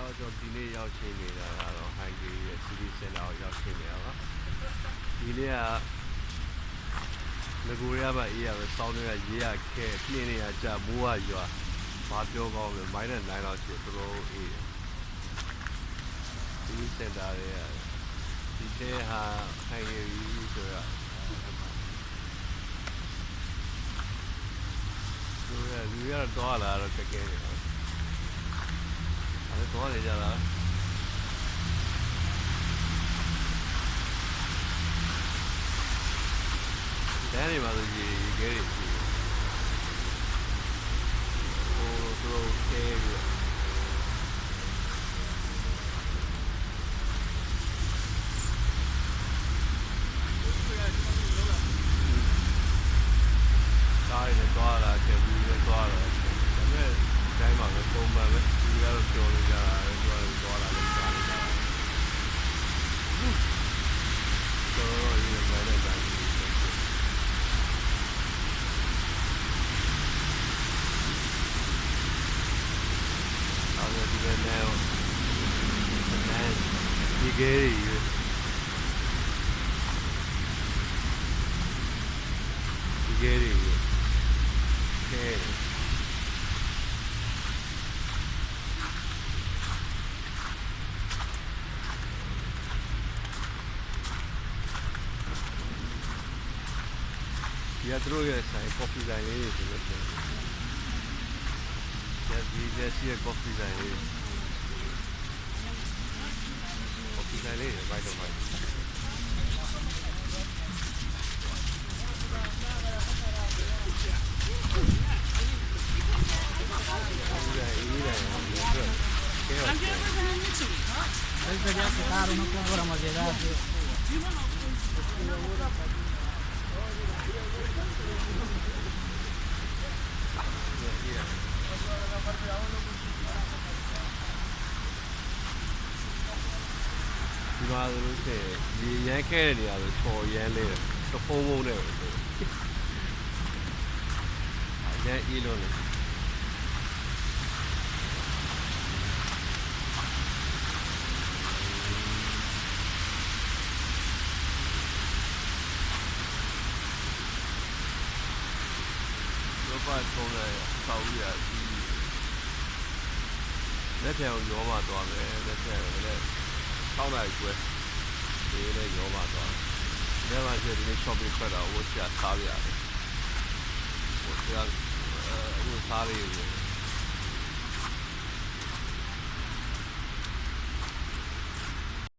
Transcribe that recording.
တော့ကျွန်တော်ဒီနေ့ရောက်ရှိနေတာကတော့ Hungary ရဲ့ City Center ကိုရောက်ရှိနေတာပါဒီနေ့ကငကိုရပါအေးရပဲစောင်းတွေကရေးရခဲပြင်းနေရကြမိုးကရွာဘာပြောကောင်းလဲမိုင်းနဲ့9လောက်ရှိတော်တော်အေး City Center ရဲ့ဒီထဲဟာ Hungary ဆိုရလူရတော့လာတော့ကဲကဲနေတော့အဲ့တော့နေကြလားဒါနေပါလို့ရေခဲတွေရှိဟိုတို့ခဲပြီးကားတွေတော့လာခဲ့ပြီးတော့လာဒါပေမဲ့တိုင်းမှာပဲပုံမှန်ပဲဒီကတော့ပြောနေကြတာလည်းတော့လာလို့ကြားနေတာတော့ဒီမှာလည်းတိုင်းဒီကနေ့ဒီကေးရီဒီကေးရီကဲဒီကတို့ရဲ့ဆိုင်ကော်ဖီဆိုင်လေးတွေဆိုလို့ရှိရင်ဒီကစီရဲ့ကော်ဖီဆိုင်လေးကော်ဖီဆိုင်လေးဘိုက်တော့ဘိုက်ဒီမှာလို့ဆိုရင်ဒီရမ်းခဲတဲ့နေရာဆိုချော်ရမ်းလေးတဖုံးဖုံးနဲ့ပဲဆိုရမ်းအေးလို့လေဘာထုံးလဲဆောက်ရဒီလက်ဖြံကိုရောမသွားပဲလက်ဖြံကိုလည်းတောင်းလိုက်ကျွဲဒီလည်းရောမသွားတယ်ဒါမှကျဒီနေ့ shopping ထွက်တာဝတ်ချစားရတယ်ဝတ်ချဟိုစားလေး